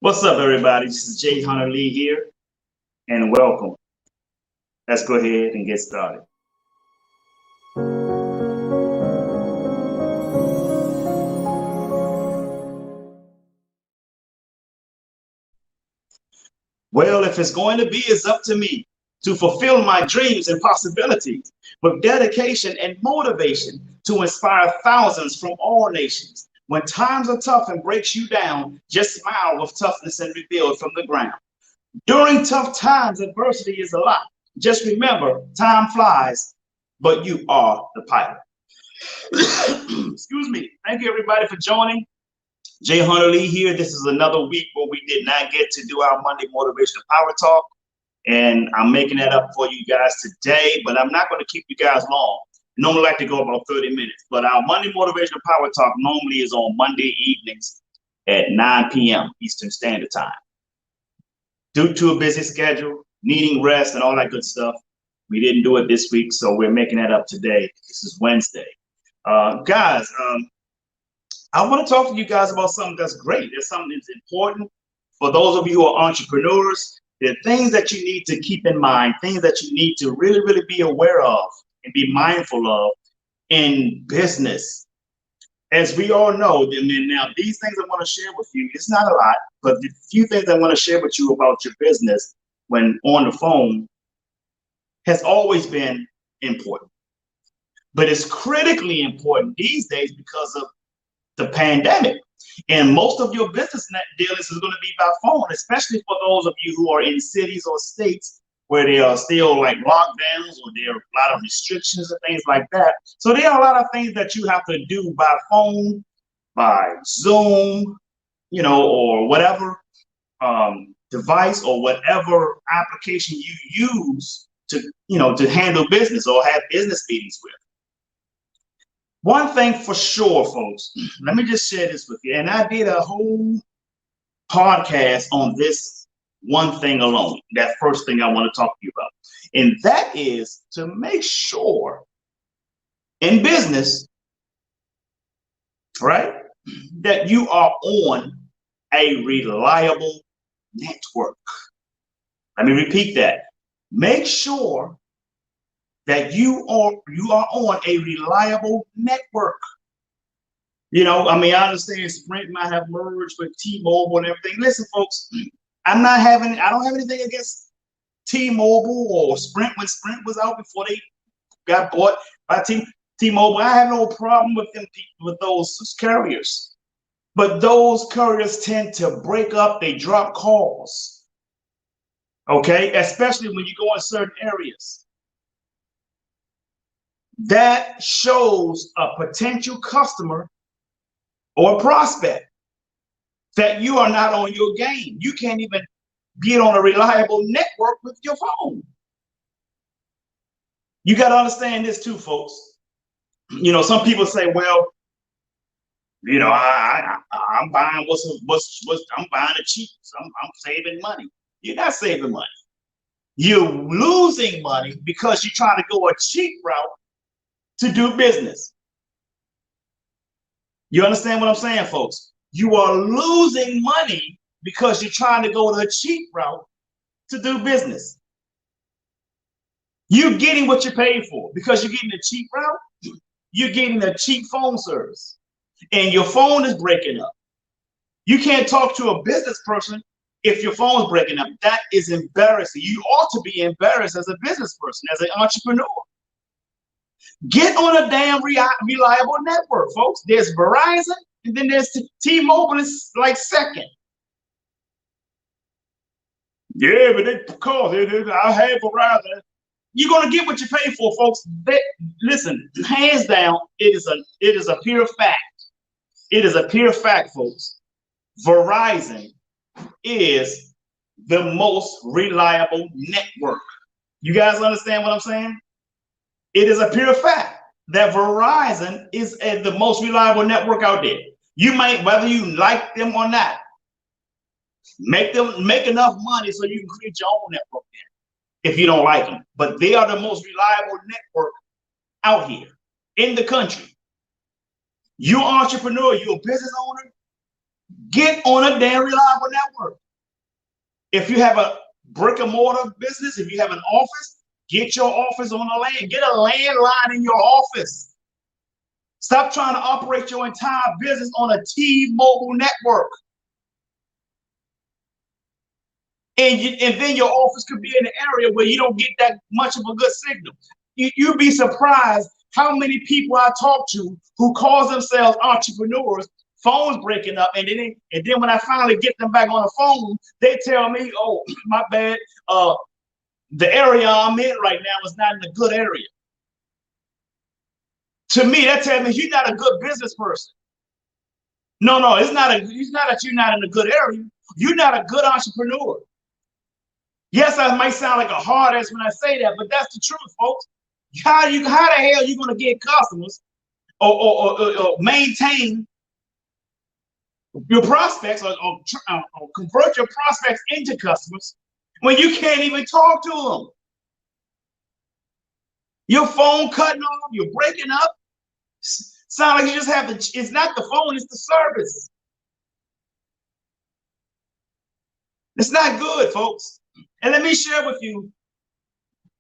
What's up, everybody? This is Jay Hunter Lee here, and welcome. Let's go ahead and get started. Well, if it's going to be, it's up to me to fulfill my dreams and possibilities with dedication and motivation to inspire thousands from all nations. When times are tough and breaks you down, just smile with toughness and rebuild from the ground. During tough times, adversity is a lot. Just remember, time flies, but you are the pilot. Excuse me. Thank you, everybody, for joining. Jay Hunter Lee here. This is another week where we did not get to do our Monday Motivational Power Talk, and I'm making that up for you guys today, but I'm not going to keep you guys long. I normally like to go about 30 minutes, but our Monday Motivational Power Talk normally is on Monday evenings at 9 p.m. Eastern Standard Time. Due to a busy schedule, needing rest and all that good stuff, we didn't do it this week, so we're making that up today. This is Wednesday. Guys, I want to talk to you guys about something that's great. There's something that's important for those of you who are entrepreneurs. There are things that you need to keep in mind, things that you need to really, really be aware of and be mindful of in business. As we all know, now these things I want to share with you, it's not a lot, but the few things I want to share with you about your business when on the phone has always been important. But it's critically important these days because of the pandemic. And most of your business dealings is going to be by phone, especially for those of you who are in cities or states where there are still like lockdowns or there are a lot of restrictions and things like that. So there are a lot of things that you have to do by phone, by Zoom, or whatever device or whatever application you use to handle business or have business meetings with. One thing for sure, folks, let me just share this with you. And I did a whole podcast on this one thing alone, that first thing I want to talk to you about. And that is to make sure in business, right, that you are on a reliable network. Let me repeat that. Make sure that you are on a reliable network. I understand Sprint might have merged with T-Mobile and everything. Listen, folks, I don't have anything against T-Mobile or Sprint when Sprint was out before they got bought by T-Mobile. I have no problem with them, with those carriers. But those carriers tend to break up, they drop calls. Okay, especially when you go in certain areas. That shows a potential customer or prospect that you are not on your game. You can't even get on a reliable network with your phone. You got to understand this too, folks. Some people say, well, I'm buying I'm buying it cheap. So I'm saving money. You're not saving money. You're losing money because you're trying to go a cheap route to do business. You understand what I'm saying, folks? You are losing money because you're trying to go the cheap route to do business. You're getting what you paid for because you're getting a cheap route. You're getting a cheap phone service and your phone is breaking up. You can't talk to a business person if your phone is breaking up. That is embarrassing. You ought to be embarrassed as a business person, as an entrepreneur. Get on a damn reliable network, folks. There's Verizon, and then there's T-Mobile is like second. Yeah, but I have Verizon. You're gonna get what you pay for, folks. Listen, hands down, it is a pure fact. It is a pure fact, folks. Verizon is the most reliable network. You guys understand what I'm saying? It is a pure fact that Verizon is the most reliable network out there. You might, whether you like them or not, make enough money so you can create your own network there if you don't like them. But they are the most reliable network out here in the country. You're an entrepreneur, you're a business owner, Get on a damn reliable network. If you have a brick and mortar business, if you have an office, get your office on a land. Get a landline in your office. Stop trying to operate your entire business on a T-Mobile network. And then your office could be in an area where you don't get that much of a good signal. You'd be surprised how many people I talk to who call themselves entrepreneurs, phones breaking up, and then when I finally get them back on the phone, they tell me, "Oh, my bad. The area I'm in right now is not in a good area." To me, that tells me you're not a good business person. No, it's not that you're not in a good area. You're not a good entrepreneur. Yes, I might sound like a hard ass when I say that, but that's the truth, folks. How the hell are you going to get customers or maintain your prospects or convert your prospects into customers when you can't even talk to them? Your phone cutting off, you're breaking up. Sound like you just have to, it's not the phone, it's the service. It's not good, folks. And let me share with you,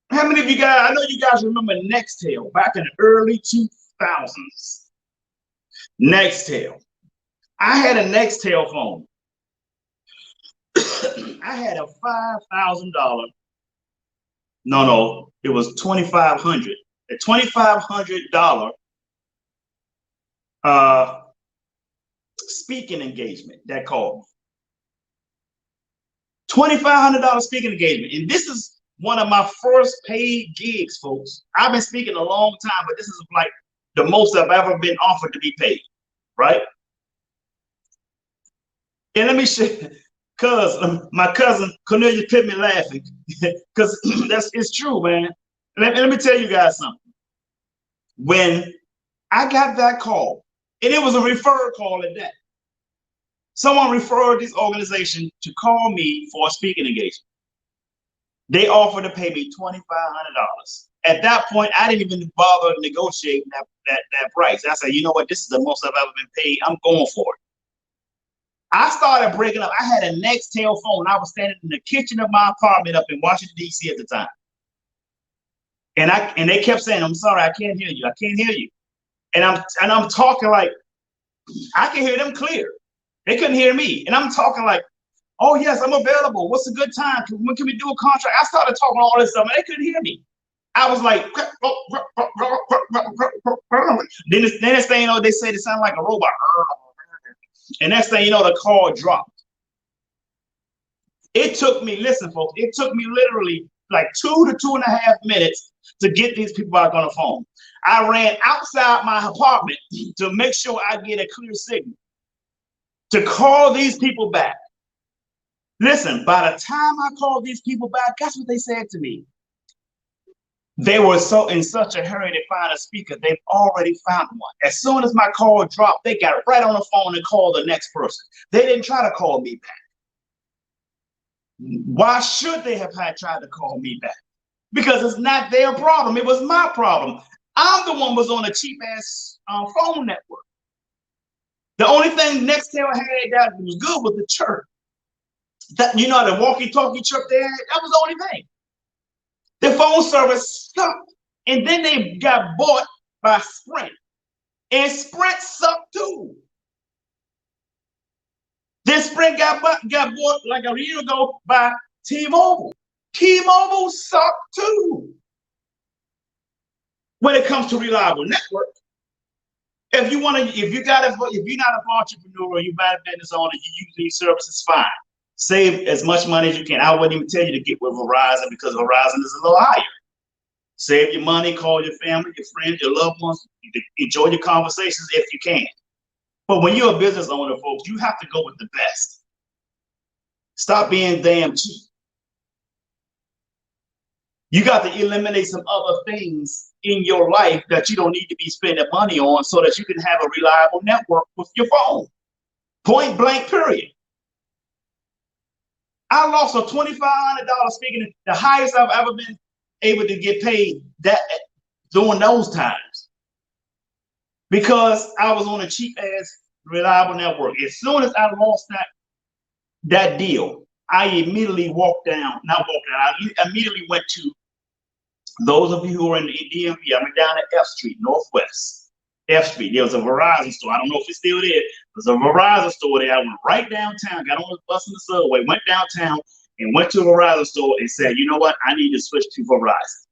how many of you guys, I know you guys remember Nextel back in the early 2000s. Nextel. I had a Nextel phone. I had a $5,000. No, it was $2,500. A $2,500 speaking engagement that called me. $2,500 speaking engagement. And this is one of my first paid gigs, folks. I've been speaking a long time, but this is like the most I've ever been offered to be paid, right? And let me share, because my cousin Cornelius put me laughing, because it's true, man. Let me tell you guys something. When I got that call, and it was a referral call at that. Someone referred this organization to call me for a speaking engagement. They offered to pay me $2,500. At that point, I didn't even bother negotiating that price. I said, you know what? This is the most I've ever been paid. I'm going for it. I started breaking up. I had a Nextel phone. I was standing in the kitchen of my apartment up in Washington, D.C. at the time. And they kept saying, "I'm sorry, I can't hear you. I can't hear you." And I'm talking like I can hear them clear. They couldn't hear me. And I'm talking like, "Oh, yes, I'm available. What's a good time? When can we do a contract?" I started talking all this stuff, and they couldn't hear me. I was like, then next thing you know, they said it sounded like a robot. And next thing you know, the call dropped. It took me, listen, folks, it took me literally like 2 to 2.5 minutes to get these people back on the phone. I ran outside my apartment to make sure I get a clear signal to call these people back. Listen, by the time I called these people back, guess what they said to me? They were so in such a hurry to find a speaker, they've already found one. As soon as my call dropped, they got right on the phone and called the next person. They didn't try to call me back. Why should they have tried to call me back? Because it's not their problem. It was my problem. I'm the one who was on a cheap ass phone network. The only thing Nextel had that was good was the chirp. That, you know, the walkie-talkie chirp they had, that was the only thing. The phone service sucked. And then they got bought by Sprint. And Sprint sucked too. Then Sprint got bought like a year ago by T-Mobile. T-Mobile sucked too. When it comes to reliable network, if you're not an entrepreneur, you're not a business owner, you use these services, fine. Save as much money as you can. I wouldn't even tell you to get with Verizon because Verizon is a little higher. Save your money, call your family, your friends, your loved ones, enjoy your conversations if you can. But when you're a business owner, folks, you have to go with the best. Stop being damn cheap. You got to eliminate some other things in your life that you don't need to be spending money on so that you can have a reliable network with your phone. Point blank, period. I lost a $2,500 speaking, the highest I've ever been able to get paid that during those times. Because I was on a cheap ass reliable network. As soon as I lost that deal, I immediately walked down. Not walked down. I immediately went to those of you who are in the DMV. I went down to F Street, Northwest F Street. There was a Verizon store. I don't know if it's still there. There's a Verizon store there. I went right downtown, got on the bus in the subway, went downtown, and went to a Verizon store and said, you know what? I need to switch to Verizon.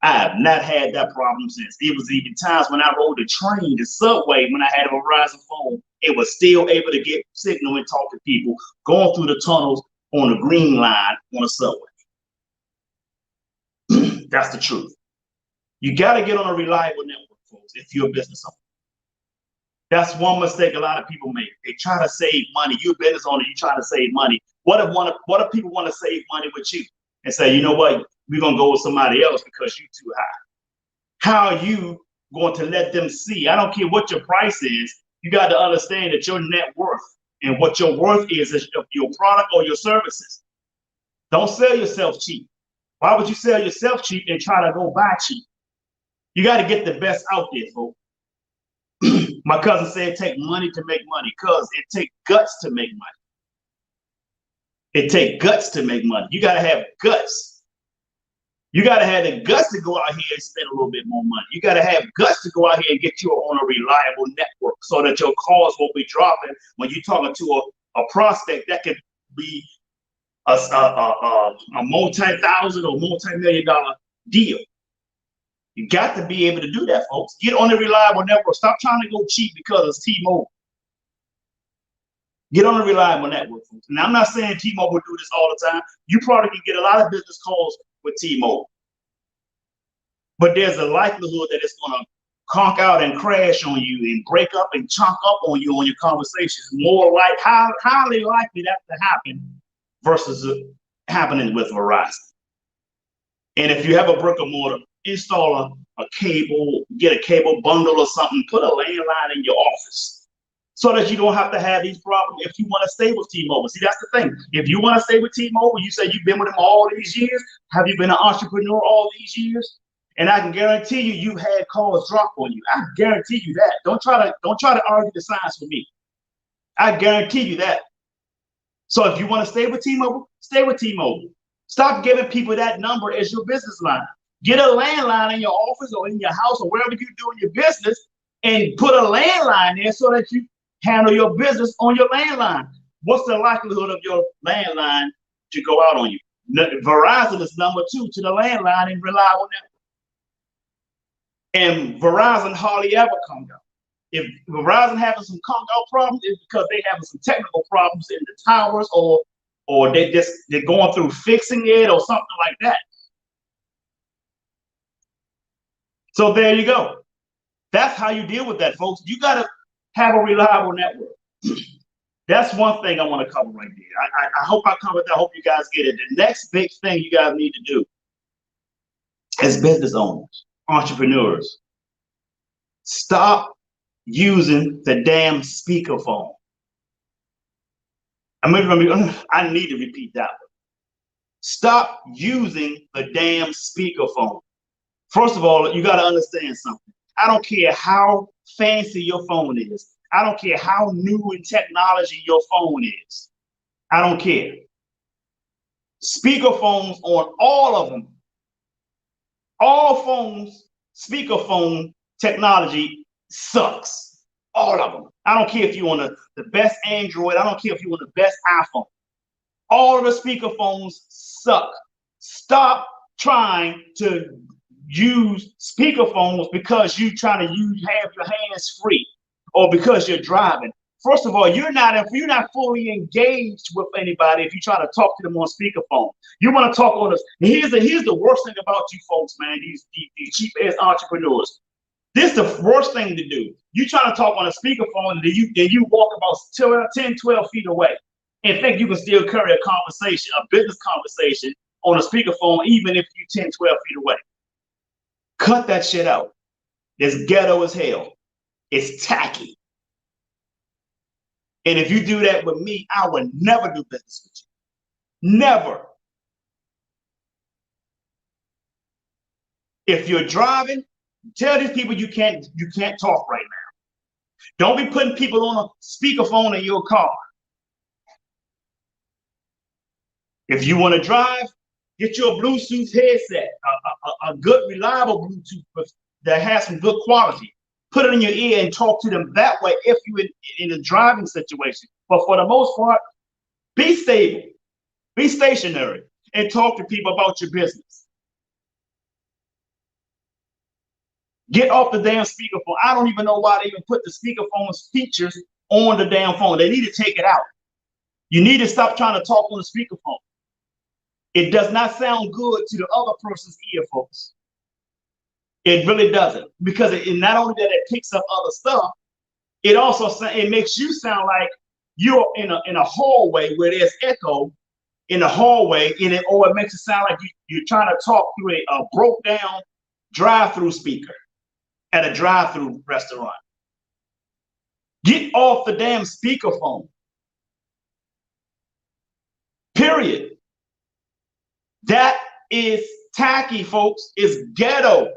I have not had that problem since. It was even times when I rode the train, the subway, when I had a Verizon phone, it was still able to get signal and talk to people going through the tunnels on the green line on the subway. That's the truth. You got to get on a reliable network, folks, if you're a business owner. That's one mistake a lot of people make. They try to save money. You're a business owner, you try to save money. What if people want to save money with you and say, you know what, we're going to go with somebody else because you're too high? How are you going to let them see? I don't care what your price is. You got to understand that your net worth and what your worth is of your product or your services. Don't sell yourself cheap. Why would you sell yourself cheap and try to go buy cheap? You got to get the best out there, folks. My cousin said it take money to make money, because it take guts to make money. It take guts to make money. You got to have guts. You got to have the guts to go out here and spend a little bit more money. You got to have guts to go out here and get you on a reliable network so that your calls won't be dropping when you're talking to a prospect that could be a multi-thousand or multi-million-dollar deal. You got to be able to do that, folks. Get on a reliable network. Stop trying to go cheap because it's T-Mobile. Get on a reliable network, folks. And I'm not saying T-Mobile do this all the time. You probably can get a lot of business calls with T-Mobile. But there's a likelihood that it's going to conk out and crash on you and break up and chunk up on you on your conversations. More like highly likely that to happen versus happening with Verizon. And if you have a brick and mortar, install a cable, get a cable bundle or something, put a landline in your office so that you don't have to have these problems if you want to stay with T-Mobile. See, that's the thing. If you want to stay with T-Mobile, you say you've been with them all these years. Have you been an entrepreneur all these years? And I can guarantee you, you've had calls drop on you. I guarantee you that. Don't try to argue the science with me. I guarantee you that. So if you want to stay with T-Mobile, stay with T-Mobile. Stop giving people that number as your business line. Get a landline in your office or in your house or wherever you're doing your business and put a landline there so that you handle your business on your landline. What's the likelihood of your landline to go out on you? Verizon is number 2 to the landline in reliable network. And Verizon hardly ever comes out. If Verizon having some conk out problems, it's because they having some technical problems in the towers or they're going through fixing it or something like that. So there you go. That's how you deal with that, folks. You got to have a reliable network. That's one thing I want to cover right there. I hope I covered that. I hope you guys get it. The next big thing you guys need to do as business owners, entrepreneurs, stop using the damn speakerphone. I need to repeat that one. Stop using the damn speakerphone. First of all, you got to understand something. I don't care how fancy your phone is. I don't care how new in technology your phone is. I don't care. Speakerphones on all of them. All phones, speakerphone technology sucks. All of them. I don't care if you want the best Android. I don't care if you want the best iPhone. All of the speakerphones suck. Stop trying to use speakerphones because you're trying to have your hands free or because you're driving. First of all, you're not fully engaged with anybody if you try to talk to them on speakerphone. You want to talk on this. Here's the worst thing about you folks, man, these cheap ass entrepreneurs. This is the worst thing to do. You trying to talk on a speakerphone and you walk about 10, 12 feet away and think you can still carry a conversation, a business conversation on a speakerphone, even if you're 10, 12 feet away. Cut that shit out. It's ghetto as hell. It's tacky. And if you do that with me, I would never do business with you. Never. If you're driving, tell these people you can't talk right now. Don't be putting people on a speakerphone in your car. If you want to drive, get your Bluetooth headset, a good, reliable Bluetooth that has some good quality. Put it in your ear and talk to them that way if you're in a driving situation. But for the most part, be stable, be stationary, and talk to people about your business. Get off the damn speakerphone. I don't even know why they even put the speakerphone features on the damn phone. They need to take it out. You need to stop trying to talk on the speakerphone. It does not sound good to the other person's ear, folks. It really doesn't, because it not only that it picks up other stuff, it also it makes you sound like you're in a hallway where there's echo in the hallway, or it makes it sound like you're trying to talk through a broke down drive-through speaker at a drive-through restaurant. Get off the damn speakerphone. Period. That is tacky, folks. It's ghetto.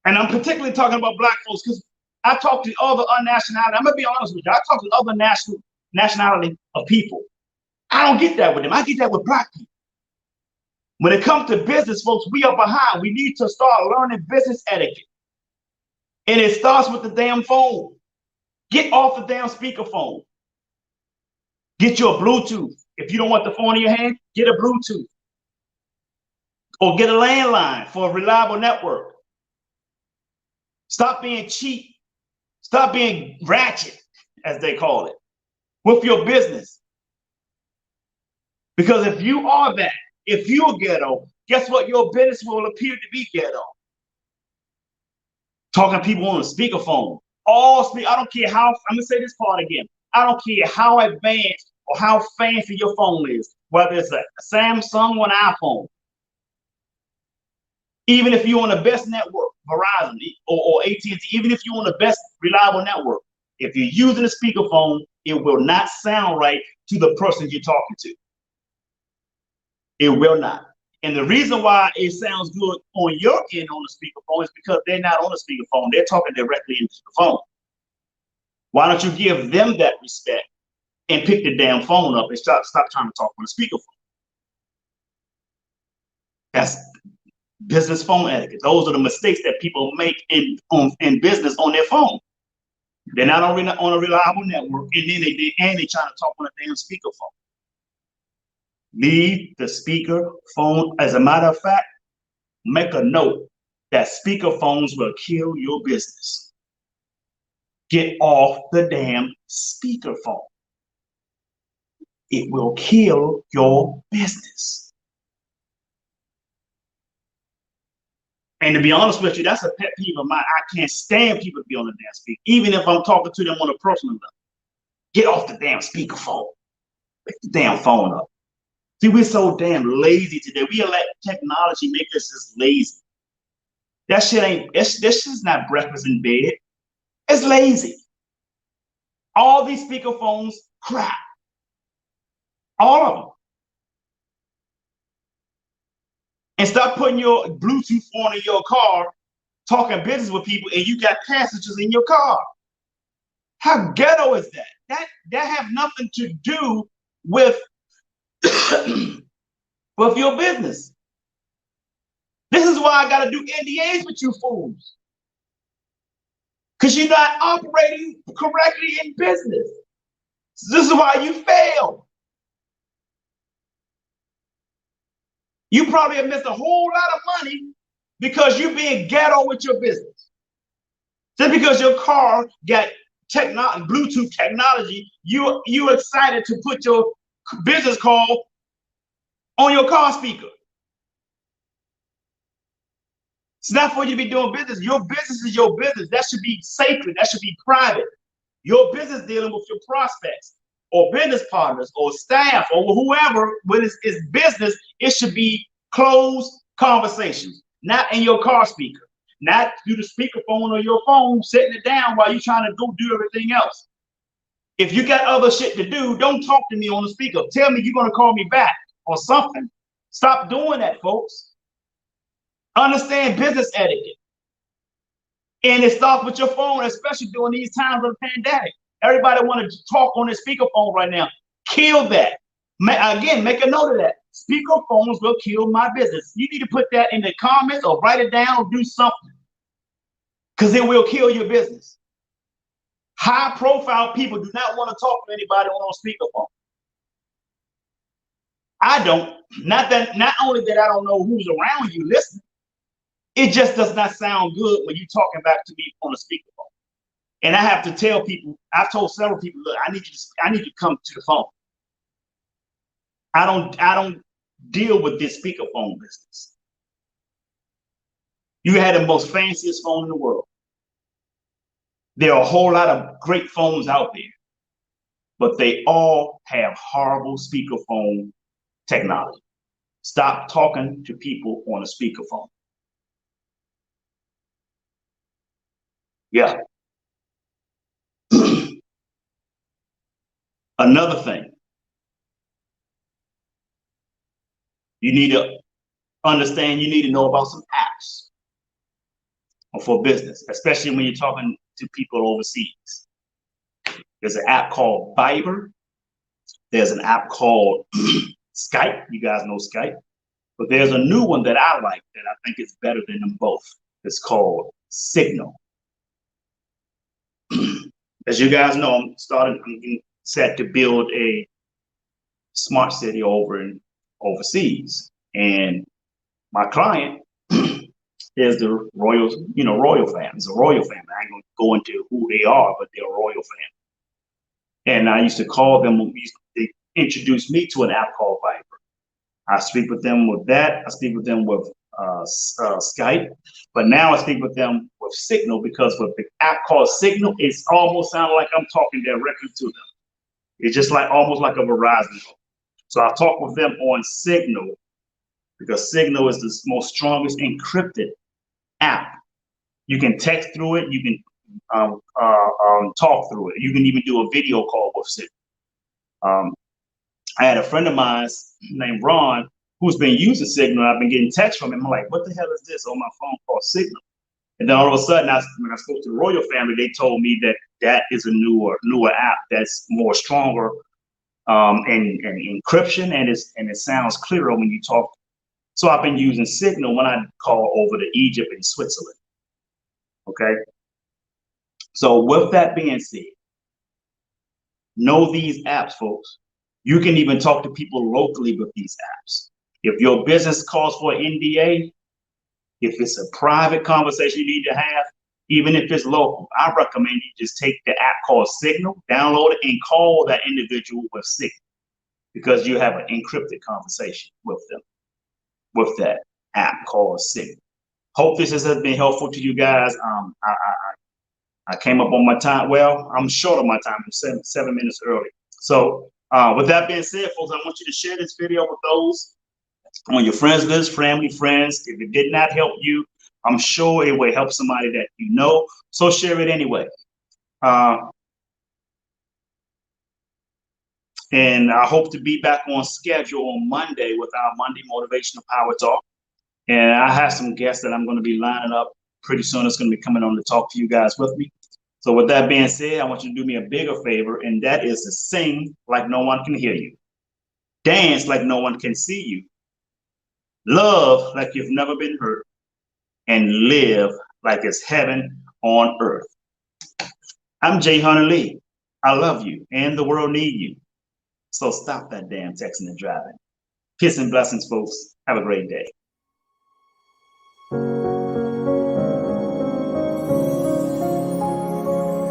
And I'm particularly talking about Black folks because I talk to other unnationality. I'm gonna be honest with you. I talk to other nationality of people. I don't get that with them. I get that with Black people. When it comes to business, folks, we are behind. We need to start learning business etiquette. And it starts with the damn phone. Get off the damn speakerphone. Get your Bluetooth. If you don't want the phone in your hand, get a Bluetooth. Or get a landline for a reliable network. Stop being cheap. Stop being ratchet, as they call it, with your business. Because if you are that, if you're ghetto, guess what? Your business will appear to be ghetto. Talking to people on a speakerphone. I don't care how, I'm going to say this part again. I don't care how advanced or how fancy your phone is, whether it's a Samsung or an iPhone. Even if you're on the best network, Verizon or AT&T, even if you're on the best reliable network, if you're using a speakerphone, it will not sound right to the person you're talking to. It will not. And the reason why it sounds good on your end on the speakerphone is because they're not on the speakerphone. They're talking directly into the phone. Why don't you give them that respect and pick the damn phone up and stop trying to talk on the speakerphone? That's business phone etiquette. Those are the mistakes that people make in business on their phone. They're not on a reliable network, and then they trying to talk on a damn speakerphone. Leave the speaker phone. As a matter of fact, make a note that speaker phones will kill your business. Get off the damn speaker phone. It will kill your business. And to be honest with you, that's a pet peeve of mine. I can't stand people to be on the damn speaker, even if I'm talking to them on a personal level. Get off the damn speaker phone. Pick the damn phone up. See, we're so damn lazy today. We let technology make us just lazy. That shit this shit's not breakfast in bed. It's lazy. All these speaker phones, crap. All of them. And stop putting your Bluetooth on in your car, talking business with people, and you got passengers in your car. How ghetto is that? That have nothing to do with with your business. This is why I got to do NDAs with you fools. Because you're not operating correctly in business. This is why you fail. You probably have missed a whole lot of money because you're being ghetto with your business. Just because your car got Bluetooth technology, you excited to put your business call on your car speaker. It's not for you to be doing business. Your business is your business. That should be sacred. That should be private. Your business dealing with your prospects or business partners or staff or whoever, when it's business, it should be closed conversations, not in your car speaker, not through the speakerphone or your phone, setting it down while you're trying to go do everything else. If you got other shit to do, don't talk to me on the speaker. Tell me you're going to call me back or something. Stop doing that, folks. Understand business etiquette. And it starts with your phone, especially during these times of the pandemic. Everybody want to talk on their speakerphone right now. Kill that. Again, make a note of that. Speakerphones will kill my business. You need to put that in the comments or write it down or do something, because it will kill your business. High profile people do not want to talk to anybody on speakerphone. I don't. Not only that I don't know who's around you listening, it just does not sound good when you're talking back to me on a speakerphone. And I have to tell people, I've told several people, look, I need you to come to the phone. I don't deal with this speakerphone business. You had the most fanciest phone in the world. There are a whole lot of great phones out there, but they all have horrible speakerphone technology. Stop talking to people on a speakerphone. Yeah. Another thing, you need to understand, you need to know about some apps for business, especially when you're talking to people overseas. There's an app called Viber. There's an app called Skype. You guys know Skype. But there's a new one that I like that I think is better than them both. It's called Signal. As you guys know, I'm getting set to build a smart city overseas. And my client is the royal family. It's a royal family. I ain't gonna go into who they are, but they're a royal family. And I used to call them, they introduced me to an app called Viber. I speak with them with that. I speak with them with Skype, but now I speak with them with Signal, because with the app called Signal, it's almost sounds like I'm talking directly to them. It's just like almost like a Verizon call. So I talk with them on Signal, because Signal is the most strongest encrypted app. You can text through it. You can talk through it. You can even do a video call with Signal. I had a friend of mine named Ron who's been using Signal. I've been getting texts from him. I'm like, what the hell is this on my phone called Signal? And then all of a sudden, when I spoke to the royal family, they told me that is a newer app that's more stronger and encryption, and it sounds clearer when you talk. So I've been using Signal when I call over to Egypt and Switzerland. Okay. So with that being said, know these apps, folks. You can even talk to people locally with these apps. If your business calls for an NDA, if it's a private conversation you need to have, even if it's local, I recommend you just take the app called Signal, download it, and call that individual with Signal, because you have an encrypted conversation with them with that app called Signal. Hope this has been helpful to you guys. I came up on my time. Well, I'm short of my time. I'm 7 minutes early. So with that being said, folks, I want you to share this video with those on your friends list, family, friends. If it did not help you, I'm sure it will help somebody that you know. So share it anyway. And I hope to be back on schedule on Monday with our Monday Motivational Power Talk. And I have some guests that I'm going to be lining up pretty soon. It's going to be coming on to talk to you guys with me. So with that being said, I want you to do me a bigger favor, and that is to sing like no one can hear you. Dance like no one can see you. Love like you've never been hurt. And live like it's heaven on earth. I'm Jay Hunter Lee. I love you, and the world need you. So stop that damn texting and driving. Peace and blessings, folks. Have a great day.